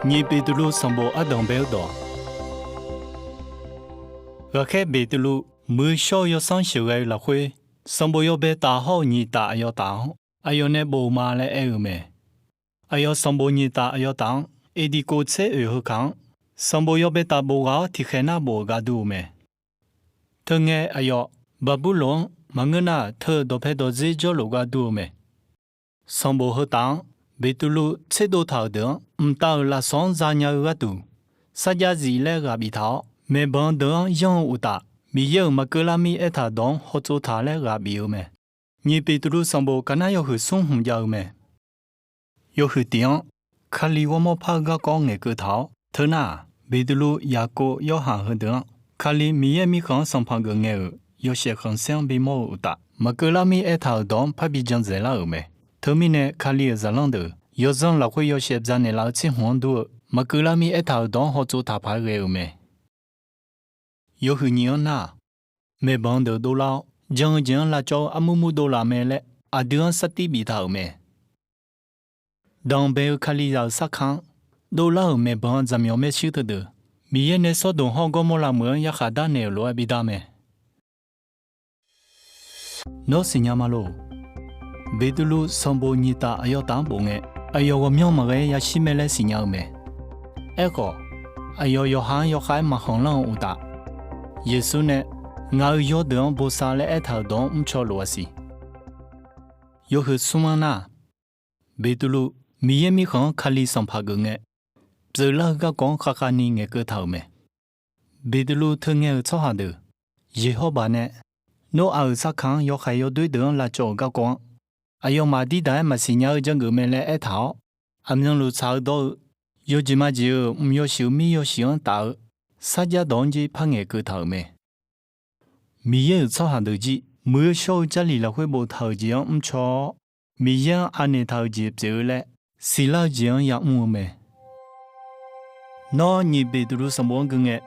你贝德鲁上波阿当贝多，我开贝德鲁没少要上学个了会，上波要被打好你打要打好，还有那不马来爱没，还要上波你打要打，一滴锅菜二好看，上波要被打不好，提开那不个多没，他爱还要巴布隆，忙个那他都拍到自己路个多没，上波好打。贝杜鲁切多头的，唔到拉上杂鸟个多，撒家子来个比头，没帮的养有大，没有马格拉米一塔当好做他来个比有没？你贝杜鲁上波干那要去送红家没？要去点，卡里我冇拍个讲个个头，他那贝杜鲁雅各要行去的，卡里米康上拍个眼，要些很想比冇有大，马格拉米一塔当拍比将在啦有没？特米呢，卡里在啷的，有阵老会有些在那老青黄多，马格拉米一头当好做大牌个有没？有去年那，没帮得多老，将拉叫阿木多拉没嘞，阿德实地比头没？当被卡里要杀康，多老没帮怎么没晓得的，米也那说动好个莫拉门也下单那罗比达没？那是伢马路。贝杜鲁上波尼达还要当波嘅，还要我苗么个也西没来新娘咩？一个还要要海马行浪有大，耶稣呢，我要当波沙来一头当唔错罗西，要去苏曼那，贝杜鲁米行卡里上拍个嘅，做那个讲卡卡尼嘅个头咩？贝杜鲁听嘅错下的，以后吧呢，我二十康要还要对等来做个讲。还有马地带马新娘将个没来一套，俺们路差到有几嘛就唔要小米要想到，啥家当机拍眼个头没？米也操下头机，没有小家里了会无头机唔错，米也按你头机走嘞，是老将也唔没。那你别都什么个嘅？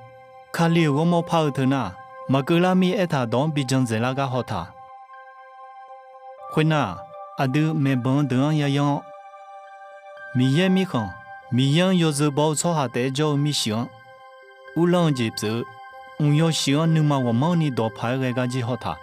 卡里我冇跑头呐，马格拉米一套当比将在那个好他，会呐。阿德没帮等一样，米也米行，米样要是包错下带着米香，乌浪接走，我要想你嘛我忙你多拍个个就好他。